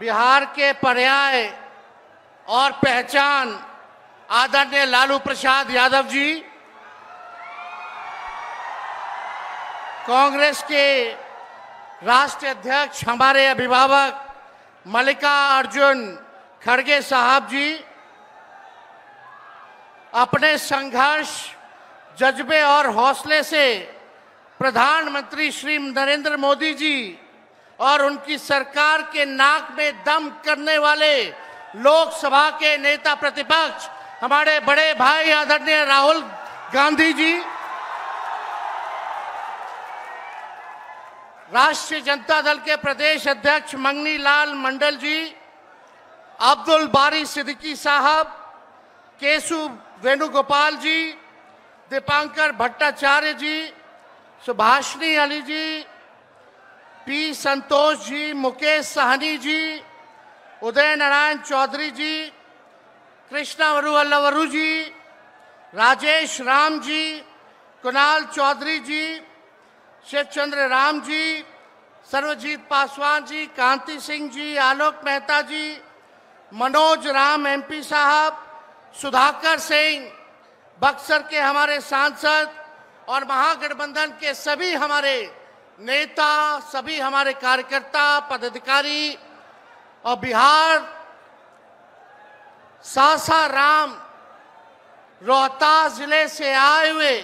बिहार के पर्याय और पहचान आदरणीय लालू प्रसाद यादव जी, कांग्रेस के राष्ट्रीय अध्यक्ष हमारे अभिभावक मल्लिकार्जुन खड़गे साहब जी, अपने संघर्ष, जज्बे और हौसले से प्रधानमंत्री श्री नरेंद्र मोदी जी और उनकी सरकार के नाक में दम करने वाले लोकसभा के नेता प्रतिपक्ष हमारे बड़े भाई आदरणीय राहुल गांधी जी, राष्ट्रीय जनता दल के प्रदेश अध्यक्ष मंगनी लाल मंडल जी, अब्दुल बारी सिद्दीकी साहब, केशु वेणुगोपाल जी, दीपांकर भट्टाचार्य जी, सुभाषिनी अली जी, पी संतोष जी, मुकेश सहनी जी, उदय नारायण चौधरी जी, कृष्णा वरुवल्लवरू जी, राजेश राम जी, कुणाल चौधरी जी, शिवचंद्र राम जी, सर्वजीत पासवान जी, कांति सिंह जी, आलोक मेहता जी, मनोज राम एमपी साहब, सुधाकर सिंह, बक्सर के हमारे सांसद और महागठबंधन के सभी हमारे नेता, सभी हमारे कार्यकर्ता, पदाधिकारी और बिहार सासाराम रोहतास जिले से आए हुए,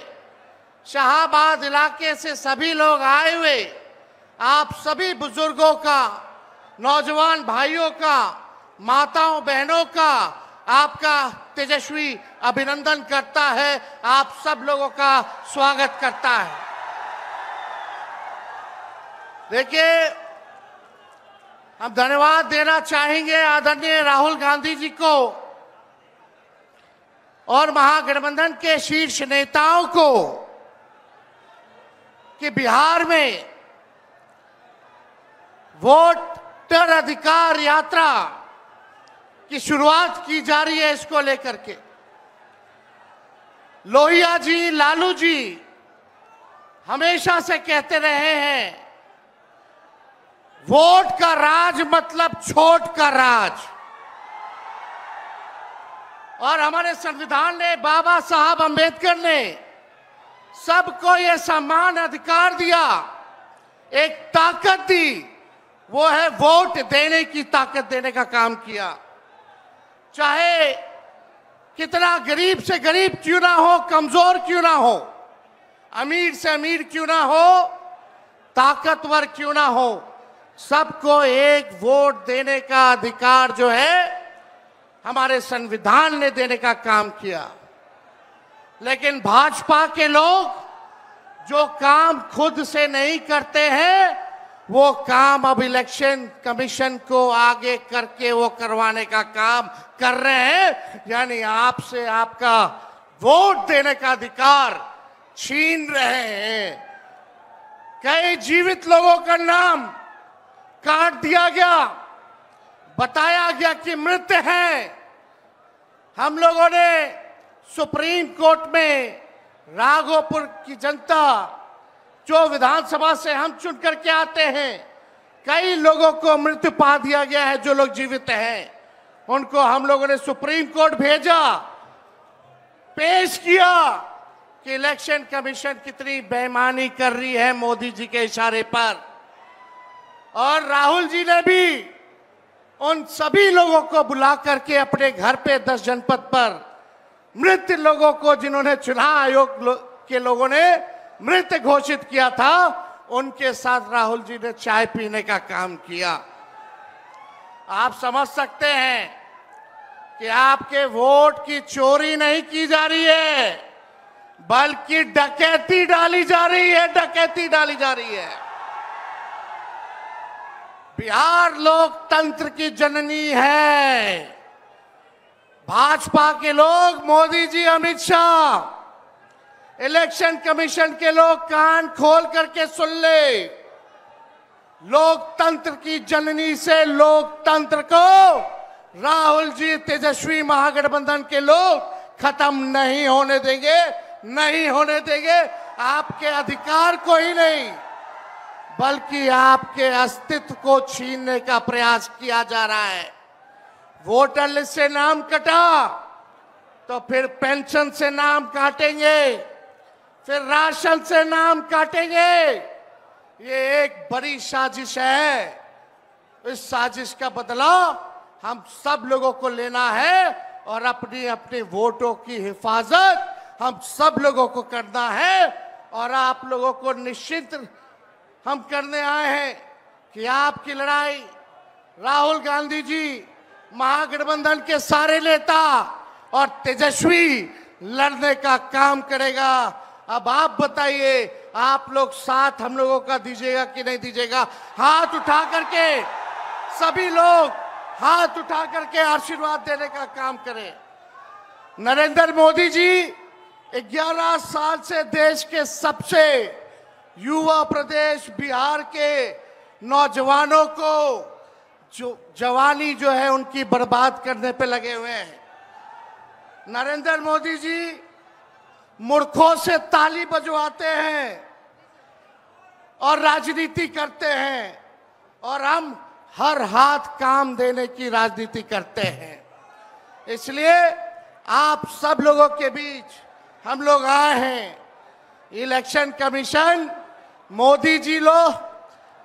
शाहाबाद इलाके से सभी लोग आए हुए, आप सभी बुजुर्गों का, नौजवान भाइयों का, माताओं बहनों का आपका तेजस्वी अभिनंदन करता है, आप सब लोगों का स्वागत करता है। देखिए, हम धन्यवाद देना चाहेंगे आदरणीय राहुल गांधी जी को और महागठबंधन के शीर्ष नेताओं को कि बिहार में वोटर अधिकार यात्रा की शुरुआत की जा रही है। इसको लेकर के लोहिया जी, लालू जी हमेशा से कहते रहे हैं, वोट का राज मतलब छोट का राज। और हमारे संविधान ने, बाबा साहब अंबेडकर ने सबको ये समान अधिकार दिया, एक ताकत दी, वो है वोट देने की ताकत देने का काम किया। चाहे कितना गरीब से गरीब क्यों ना हो, कमजोर क्यों ना हो, अमीर से अमीर क्यों ना हो, ताकतवर क्यों ना हो, सबको एक वोट देने का अधिकार जो है हमारे संविधान ने देने का काम किया। लेकिन भाजपा के लोग जो काम खुद से नहीं करते हैं, वो काम अब इलेक्शन कमीशन को आगे करके वो करवाने का काम कर रहे हैं, यानी आपसे आपका वोट देने का अधिकार छीन रहे हैं। कई जीवित लोगों का नाम काट दिया गया, बताया गया कि मृत हैं। हम लोगों ने सुप्रीम कोर्ट में राघोपुर की जनता, जो विधानसभा से हम चुन करके आते हैं, कई लोगों को मृत्यु पा दिया गया है। जो लोग जीवित हैं उनको हम लोगों ने सुप्रीम कोर्ट भेजा, पेश किया कि इलेक्शन कमीशन कितनी बेईमानी कर रही है मोदी जी के इशारे पर। और राहुल जी ने भी उन सभी लोगों को बुला करके अपने घर पे 10 जनपद पर मृत लोगों को, जिन्होंने चुनाव आयोग के लोगों ने मृत घोषित किया था, उनके साथ राहुल जी ने चाय पीने का काम किया। आप समझ सकते हैं कि आपके वोट की चोरी नहीं की जा रही है, बल्कि डकैती डाली जा रही है, डकैती डाली जा रही है। बिहार लोकतंत्र की जननी है। भाजपा के लोग, मोदी जी, अमित शाह, इलेक्शन कमीशन के लोग कान खोल करके सुन ले, लोकतंत्र की जननी से लोकतंत्र को राहुल जी, तेजस्वी महागठबंधन के लोग खत्म नहीं होने देंगे, नहीं होने देंगे। आपके अधिकार को ही नहीं, बल्कि आपके अस्तित्व को छीनने का प्रयास किया जा रहा है। वोटर लिस्ट से नाम कटा तो फिर पेंशन से नाम काटेंगे, फिर राशन से नाम काटेंगे। ये एक बड़ी साजिश है। इस साजिश का बदला हम सब लोगों को लेना है और अपनी अपनी वोटों की हिफाजत हम सब लोगों को करना है। और आप लोगों को निश्चित हम करने आए हैं कि आपकी लड़ाई राहुल गांधी जी, महागठबंधन के सारे नेता और तेजस्वी लड़ने का काम करेगा। अब आप बताइए, आप लोग साथ हम लोगों का दीजिएगा कि नहीं दीजिएगा? हाथ उठा करके सभी लोग हाथ उठा करके आशीर्वाद देने का काम करें। नरेंद्र मोदी जी 11 साल से देश के सबसे युवा प्रदेश बिहार के नौजवानों को जो जवानी जो है उनकी बर्बाद करने पे लगे हुए हैं। नरेंद्र मोदी जी मूर्खों से ताली बजवाते हैं और राजनीति करते हैं, और हम हर हाथ काम देने की राजनीति करते हैं। इसलिए आप सब लोगों के बीच हम लोग आए हैं। इलेक्शन कमीशन, मोदी जी लोग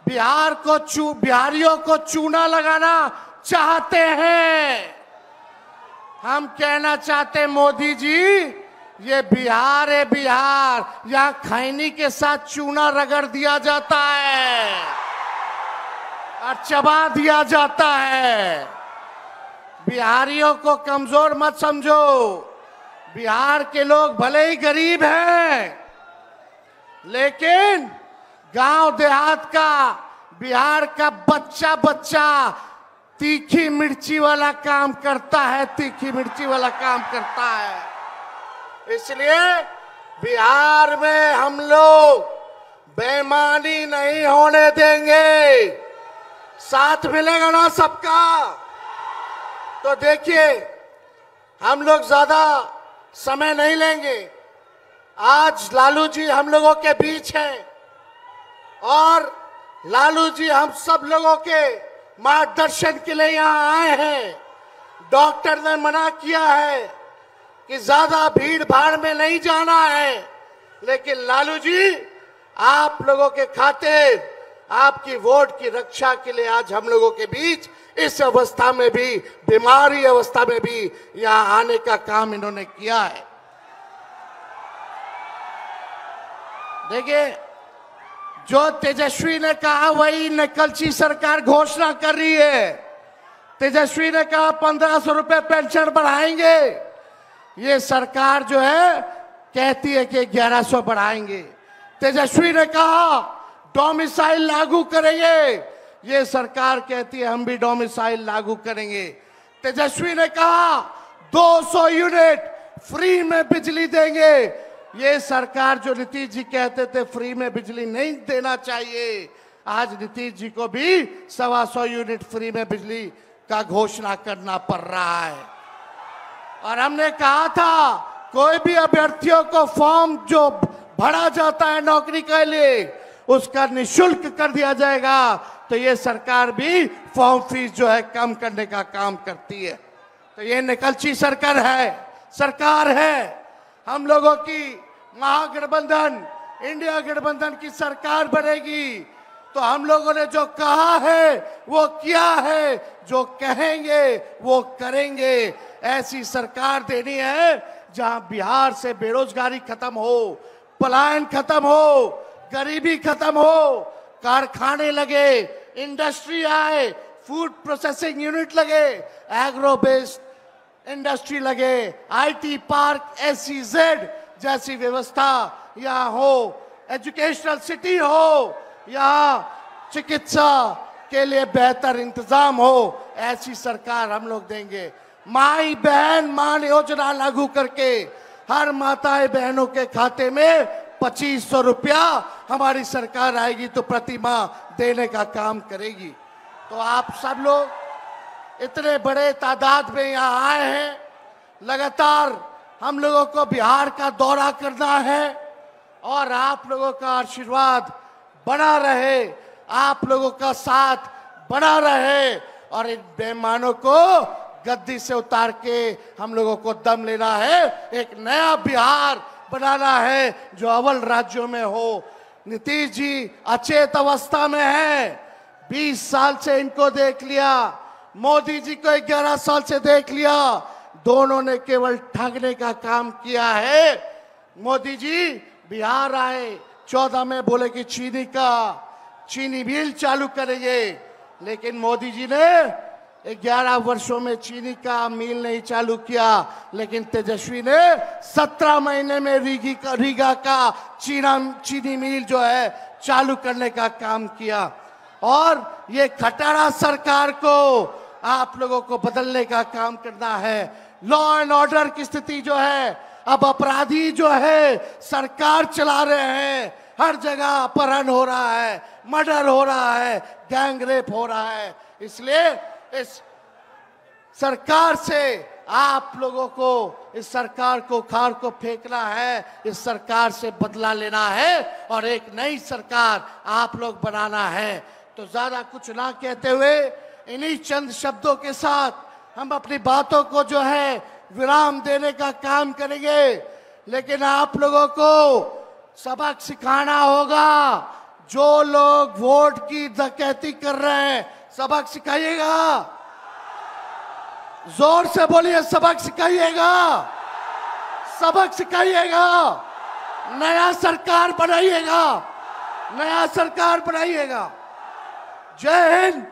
बिहारियों को चूना लगाना चाहते हैं। हम कहना चाहते हैं, मोदी जी ये बिहार है, बिहार यहाँ खैनी के साथ चूना रगड़ दिया जाता है और चबा दिया जाता है। बिहारियों को कमजोर मत समझो। बिहार के लोग भले ही गरीब हैं, लेकिन गांव देहात का बिहार का बच्चा बच्चा तीखी मिर्ची वाला काम करता है, तीखी मिर्ची वाला काम करता है। इसलिए बिहार में हम लोग बेईमानी नहीं होने देंगे। साथ मिलेगा ना सबका? तो देखिए, हम लोग ज्यादा समय नहीं लेंगे। आज लालू जी हम लोगों के बीच हैं और लालू जी हम सब लोगों के मार्गदर्शन के लिए यहाँ आए हैं। डॉक्टर ने मना किया है कि ज्यादा भीड़ भाड़ में नहीं जाना है, लेकिन लालू जी आप लोगों के खातिर, आपकी वोट की रक्षा के लिए आज हम लोगों के बीच इस अवस्था में भी, बीमारी अवस्था में भी यहाँ आने का काम इन्होंने किया है। देखिए, जो तेजस्वी ने कहा वही नकलची सरकार घोषणा कर रही है। तेजस्वी ने कहा 1500 रुपए पेंशन बढ़ाएंगे, ये सरकार जो है कहती है कि 1100 बढ़ाएंगे। तेजस्वी ने कहा डोमिसाइल लागू करेंगे, ये सरकार कहती है हम भी डोमिसाइल लागू करेंगे। तेजस्वी ने कहा 200 यूनिट फ्री में बिजली देंगे, ये सरकार जो नीतीश जी कहते थे फ्री में बिजली नहीं देना चाहिए, आज नीतीश जी को भी 125 यूनिट फ्री में बिजली का घोषणा करना पड़ रहा है। और हमने कहा था कोई भी अभ्यर्थियों को फॉर्म जो भरा जाता है नौकरी के लिए उसका निःशुल्क कर दिया जाएगा। तो ये सरकार भी फॉर्म फीस जो है कम करने का काम करती है। तो ये निकलची सरकार है। हम लोगों की महागठबंधन, इंडिया गठबंधन की सरकार बनेगी तो हम लोगों ने जो कहा है वो किया है, जो कहेंगे वो करेंगे। ऐसी सरकार देनी है जहां बिहार से बेरोजगारी खत्म हो, पलायन खत्म हो, गरीबी खत्म हो, कारखाने लगे, इंडस्ट्री आए, फूड प्रोसेसिंग यूनिट लगे, एग्रो बेस्ड इंडस्ट्री लगे, आईटी पार्क, SEZ जैसी व्यवस्था यहाँ हो, एजुकेशनल सिटी हो, यहाँ चिकित्सा के लिए बेहतर इंतजाम हो, ऐसी सरकार हम लोग देंगे। माई बहन मान योजना लागू करके हर माताएं बहनों के खाते में 2500 रुपया हमारी सरकार आएगी तो प्रति माह देने का काम करेगी। तो आप सब लोग इतने बड़े तादाद में यहाँ आए हैं, लगातार हम लोगों को बिहार का दौरा करना है और आप लोगों का आशीर्वाद बना रहे, आप लोगों का साथ बना रहे और इन बेईमानों को गद्दी से उतार के हम लोगों को दम लेना है। एक नया बिहार बनाना है जो अव्वल राज्यों में हो। नीतीश जी अचेत अवस्था में है, 20 साल से इनको देख लिया, मोदी जी को 11 साल से देख लिया, दोनों ने केवल ठगने का काम किया है। मोदी जी बिहार आए, 14 में बोले कि चीनी मिल चालू करेंगे, लेकिन मोदी जी ने 11 वर्षों में चीनी का मिल नहीं चालू किया, लेकिन तेजस्वी ने 17 महीने में रीगा का चीनी मिल जो है चालू करने का काम किया। और ये खटारा सरकार को आप लोगों को बदलने का काम करना है। लॉ एंड ऑर्डर की स्थिति जो है, अब अपराधी जो है सरकार चला रहे हैं, हर जगह अपहरण हो रहा है, मर्डर हो रहा है, गैंग रेप हो रहा है। इसलिए इस सरकार से आप लोगों को, इस सरकार को खार को फेंकना है, इस सरकार से बदला लेना है और एक नई सरकार आप लोग बनाना है। तो ज्यादा कुछ ना कहते हुए इन्हीं चंद शब्दों के साथ हम अपनी बातों को जो है विराम देने का काम करेंगे। लेकिन आप लोगों को सबक सिखाना होगा। जो लोग वोट की डकैती कर रहे हैं, सबक सिखाइएगा। जोर से बोलिए, सबक सिखाइएगा, सबक सिखाइएगा। नया सरकार बनाइएगा, नया सरकार बनाइएगा। जय हिंद।